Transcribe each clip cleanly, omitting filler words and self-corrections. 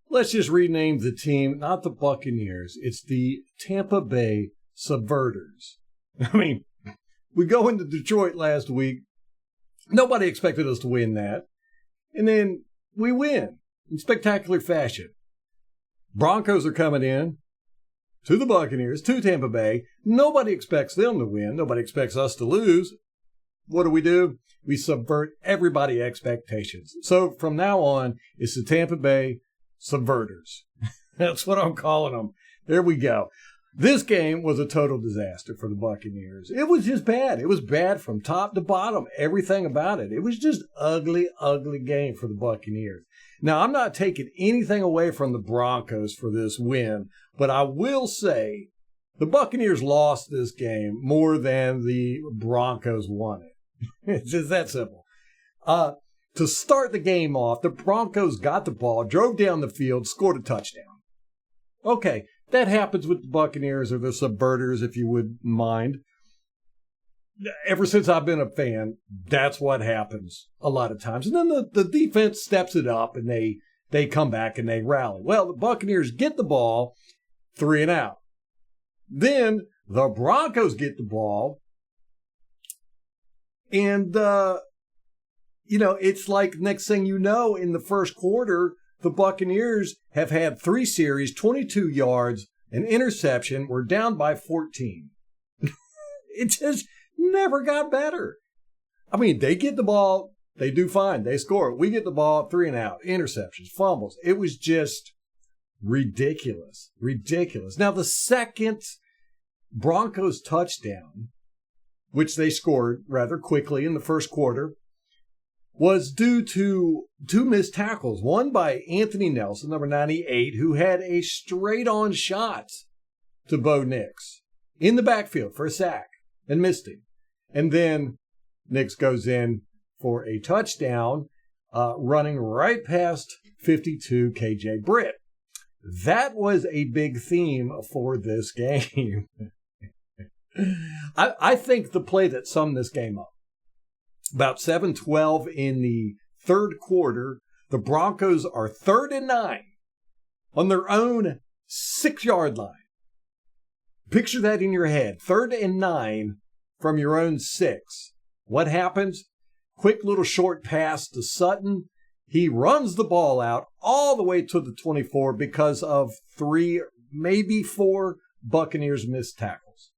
let's just rename the team, not the Buccaneers. It's the Tampa Bay Subverters. I mean, we go into Detroit last week. Nobody expected us to win that. And then we win in spectacular fashion. Broncos are coming in to the Buccaneers, to Tampa Bay. Nobody expects them to win. Nobody expects us to lose. What do? We subvert everybody's expectations. So from now on, it's the Tampa Bay Subverters. That's what I'm calling them. There we go. This game was a total disaster for the Buccaneers. It was just bad. It was bad from top to bottom, everything about it. It was just ugly, ugly game for the Buccaneers. Now, I'm not taking anything away from the Broncos for this win, but I will say the Buccaneers lost this game more than the Broncos won it. It's just that simple. To start the game off, the Broncos got the ball, drove down the field, scored a touchdown. Okay, that happens with the Buccaneers or the Subverters, if you would mind. Ever since I've been a fan, that's what happens a lot of times. And then the defense steps it up and they come back and they rally. Well, the Buccaneers get the ball, 3 and out. Then the Broncos get the ball. And, it's like next thing you know, in the first quarter, the Buccaneers have had 3 series, 22 yards, an interception. We're down by 14. It just never got better. I mean, they get the ball, they do fine, they score. We get the ball, 3 and out, interceptions, fumbles. It was just ridiculous, ridiculous. Now, the second Broncos touchdown, which they scored rather quickly in the first quarter, was due to 2 missed tackles. One by Anthony Nelson, number 98, who had a straight-on shot to Bo Nix in the backfield for a sack and missed him. And then Nix goes in for a touchdown, running right past 52 KJ Britt. That was a big theme for this game. I think the play that summed this game up, about 7:12 in the third quarter, the Broncos are 3rd and 9 on their own 6-yard line. Picture that in your head. 3rd and 9 from your own 6. What happens? Quick little short pass to Sutton. He runs the ball out all the way to the 24 because of 3, maybe 4 Buccaneers missed tackles.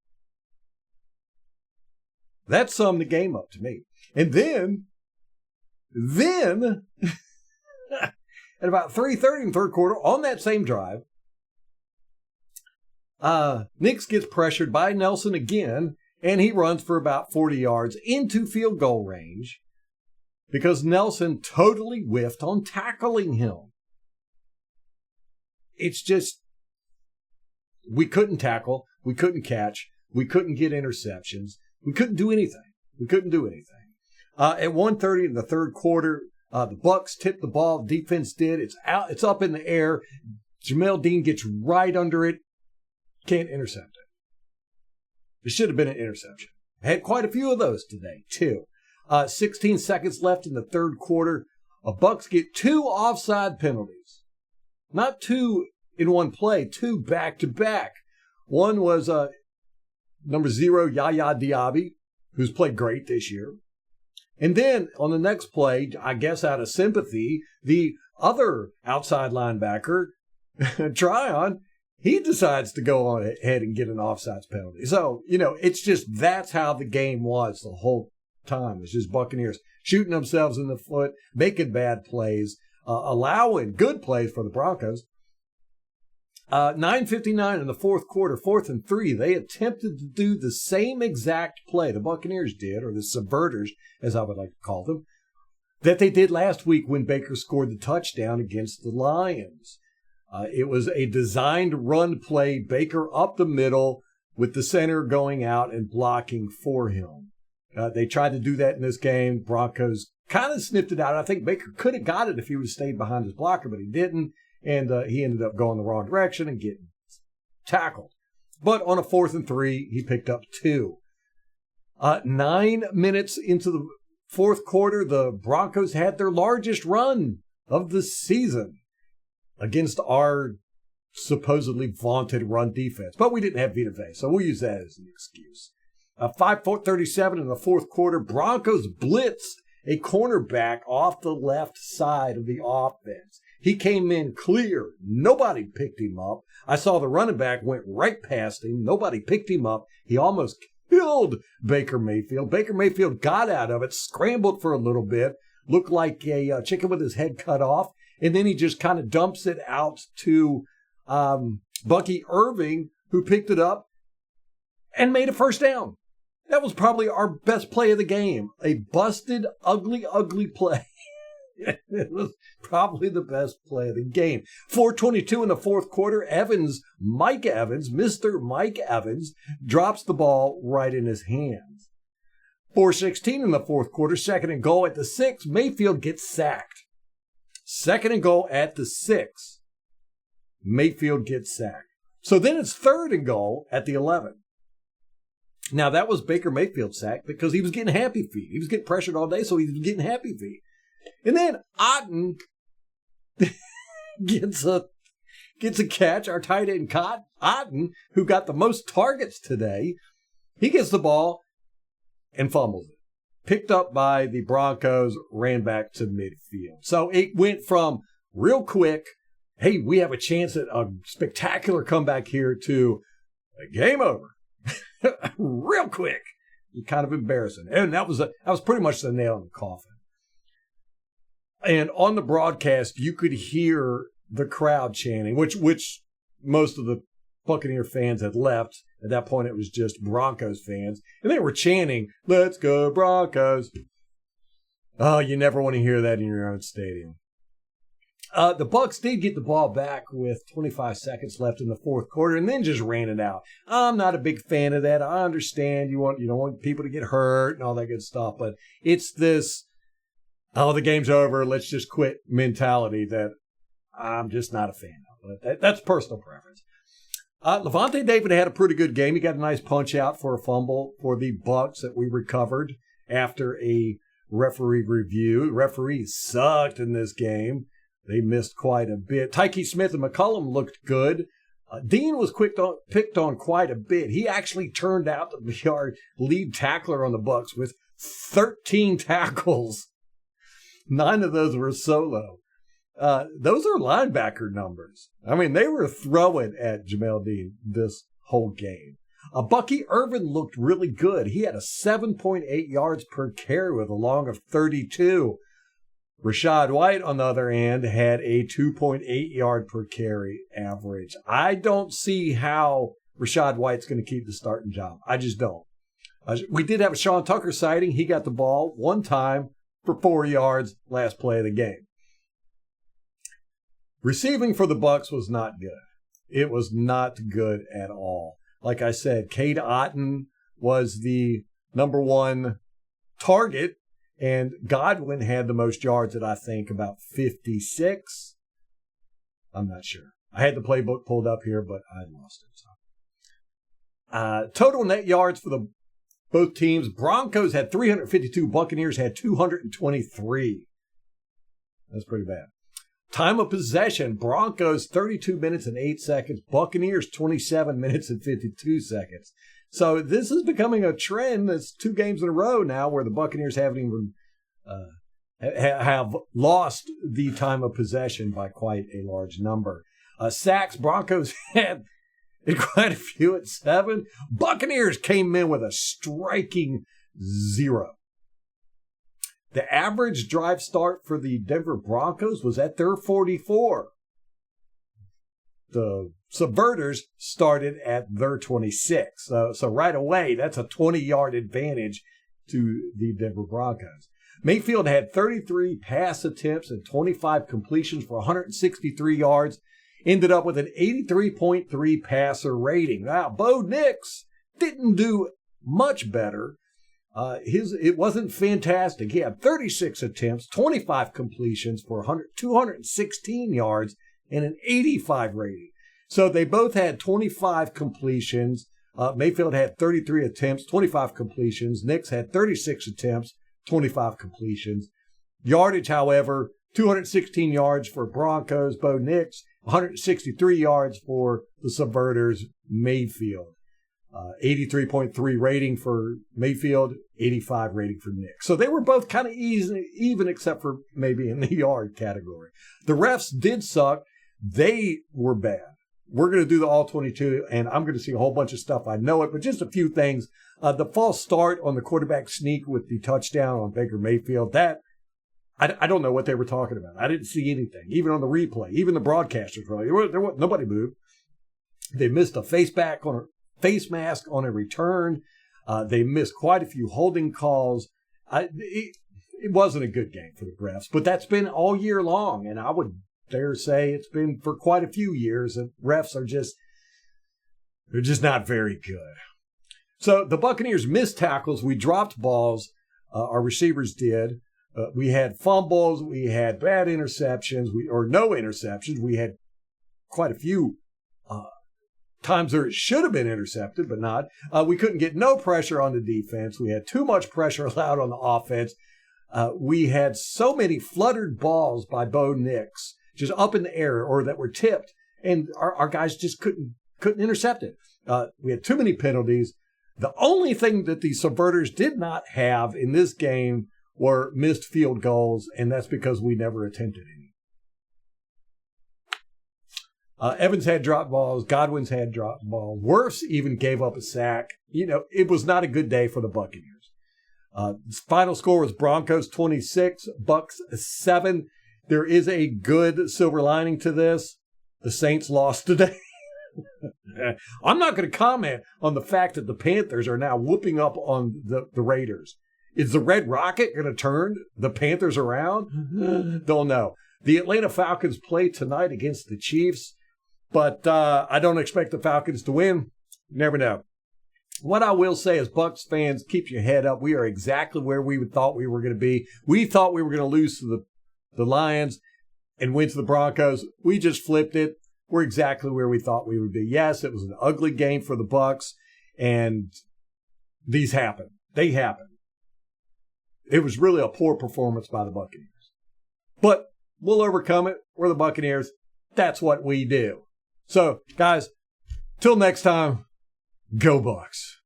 That summed the game up to me. And then at about 3:30 in the third quarter, on that same drive, Nix gets pressured by Nelson again, and he runs for about 40 yards into field goal range because Nelson totally whiffed on tackling him. It's just, we couldn't tackle, we couldn't catch, we couldn't get interceptions, we couldn't do anything. At 1:30 in the third quarter, the Bucs tipped the ball. Defense did. It's out. It's up in the air. Jamel Dean gets right under it. Can't intercept it. It should have been an interception. Had quite a few of those today, too. 16 seconds left in the third quarter. Bucs get 2 offside penalties. Not 2 in one play, 2 back-to-back. One was number 0, Yaya Diaby, who's played great this year. And then on the next play, I guess out of sympathy, the other outside linebacker, Tryon, he decides to go on ahead and get an offsides penalty. So, it's just, that's how the game was the whole time. It's just Buccaneers shooting themselves in the foot, making bad plays, allowing good plays for the Broncos. 9:59 in the fourth quarter, 4th and 3. They attempted to do the same exact play the Buccaneers did, or the Subverters, as I would like to call them, that they did last week when Baker scored the touchdown against the Lions. It was a designed run play, Baker up the middle with the center going out and blocking for him. They tried to do that in this game. Broncos kind of snipped it out. I think Baker could have got it if he would have stayed behind his blocker, but he didn't. And he ended up going the wrong direction and getting tackled. But on a 4th and 3, he picked up 2. 9 minutes into the fourth quarter, the Broncos had their largest run of the season. against our supposedly vaunted run defense. But we didn't have Vita Vea, so we'll use that as an excuse. 5:37 in the fourth quarter, Broncos blitzed a cornerback off the left side of the offense. He came in clear. Nobody picked him up. I saw the running back went right past him. Nobody picked him up. He almost killed Baker Mayfield. Baker Mayfield got out of it, scrambled for a little bit, looked like a chicken with his head cut off, and then he just kind of dumps it out to Bucky Irving, who picked it up and made a first down. That was probably our best play of the game. A busted, ugly, ugly play. It was probably the best play of the game. 4:22 in the fourth quarter, Mike Evans, Mr. Mike Evans, drops the ball right in his hands. 4:16 in the fourth quarter, second and goal at the 6, Mayfield gets sacked. Second and goal at the 6, Mayfield gets sacked. So then it's third and goal at the 11. Now, that was Baker Mayfield's sack because he was getting happy feet. He was getting pressured all day, so he was getting happy feet. And then Otten gets a catch, our tight end Otten, who got the most targets today. He gets the ball and fumbles it. Picked up by the Broncos, ran back to midfield. So it went from real quick, hey, we have a chance at a spectacular comeback here, to a game over. Real quick. Kind of embarrassing. And that was pretty much the nail in the coffin. And on the broadcast, you could hear the crowd chanting, which most of the Buccaneer fans had left. At that point, it was just Broncos fans. And they were chanting, "Let's go Broncos." Oh, you never want to hear that in your own stadium. The Bucs did get the ball back with 25 seconds left in the fourth quarter and then just ran it out. I'm not a big fan of that. I understand you don't want people to get hurt and all that good stuff, but it's this, oh, the game's over, let's just quit mentality that I'm just not a fan of. But that's personal preference. Levante David had a pretty good game. He got a nice punch out for a fumble for the Bucs that we recovered after a referee review. The referees sucked in this game. They missed quite a bit. Tyke Smith and McCollum looked good. Dean was picked on quite a bit. He actually turned out to be our lead tackler on the Bucs with 13 tackles. 9 of those were solo. Those are linebacker numbers. I mean, they were throwing at Jamel Dean this whole game. Bucky Irvin looked really good. He had a 7.8 yards per carry with a long of 32. Rachaad White, on the other hand, had a 2.8 yard per carry average. I don't see how Rachaad White's going to keep the starting job. I just don't. We did have a Sean Tucker sighting. He got the ball one time for 4 yards, last play of the game. Receiving for the Bucs was not good. It was not good at all. Like I said, Cade Otton was the number one target, and Godwin had the most yards at, I think, about 56. I'm not sure. I had the playbook pulled up here, but I lost it. Total net yards for both teams. Broncos had 352. Buccaneers had 223. That's pretty bad. Time of possession. Broncos 32 minutes and 8 seconds. Buccaneers 27 minutes and 52 seconds. So this is becoming a trend. That's 2 games in a row now where the Buccaneers haven't even have lost the time of possession by quite a large number. Sacks, Broncos had quite a few at 7. Buccaneers came in with a striking 0. The average drive start for the Denver Broncos was at their 44. The Subverters started at their 26. So right away, that's a 20-yard advantage to the Denver Broncos. Mayfield had 33 pass attempts and 25 completions for 163 yards. Ended up with an 83.3 passer rating. Now, Bo Nix didn't do much better. It wasn't fantastic. He had 36 attempts, 25 completions for 216 yards and an 85 rating. So they both had 25 completions. Mayfield had 33 attempts, 25 completions. Nix had 36 attempts, 25 completions. Yardage, however, 216 yards for Broncos. Bo Nix 163 yards for the Subverters, Mayfield. 83.3 rating for Mayfield, 85 rating for Nick. So they were both kind of even except for maybe in the yard category. The refs did suck. They were bad. We're going to do the all-22, and I'm going to see a whole bunch of stuff. I know it, but just a few things. The false start on the quarterback sneak with the touchdown on Baker Mayfield, that I don't know what they were talking about. I didn't see anything, even on the replay. Even the broadcasters, really. Nobody moved. They missed a face mask on a return. They missed quite a few holding calls. It wasn't a good game for the refs, but that's been all year long, and I would dare say it's been for quite a few years, and refs are they're just not very good. So the Buccaneers missed tackles. We dropped balls. Our receivers did. We had fumbles. We had bad interceptions. Or no interceptions. We had quite a few times there it should have been intercepted, but not. We couldn't get no pressure on the defense. We had too much pressure allowed on the offense. We had so many fluttered balls by Bo Nix, just up in the air or that were tipped, and our guys just couldn't intercept it. We had too many penalties. The only thing that the Subverters did not have in this game were missed field goals, and that's because we never attempted any. Evans had dropped balls. Godwin's had dropped balls. Wirfs even gave up a sack. It was not a good day for the Buccaneers. Final score was Broncos 26, Bucs 7. There is a good silver lining to this. The Saints lost today. I'm not going to comment on the fact that the Panthers are now whooping up on the Raiders. Is the Red Rocket going to turn the Panthers around? Don't know. The Atlanta Falcons play tonight against the Chiefs, but I don't expect the Falcons to win. Never know. What I will say is, Bucs fans, keep your head up. We are exactly where we thought we were going to be. We thought we were going to lose to the Lions and win to the Broncos. We just flipped it. We're exactly where we thought we would be. Yes, it was an ugly game for the Bucs, and these happened. They happened. It was really a poor performance by the Buccaneers. But we'll overcome it. We're the Buccaneers. That's what we do. So, guys, till next time, go Bucs.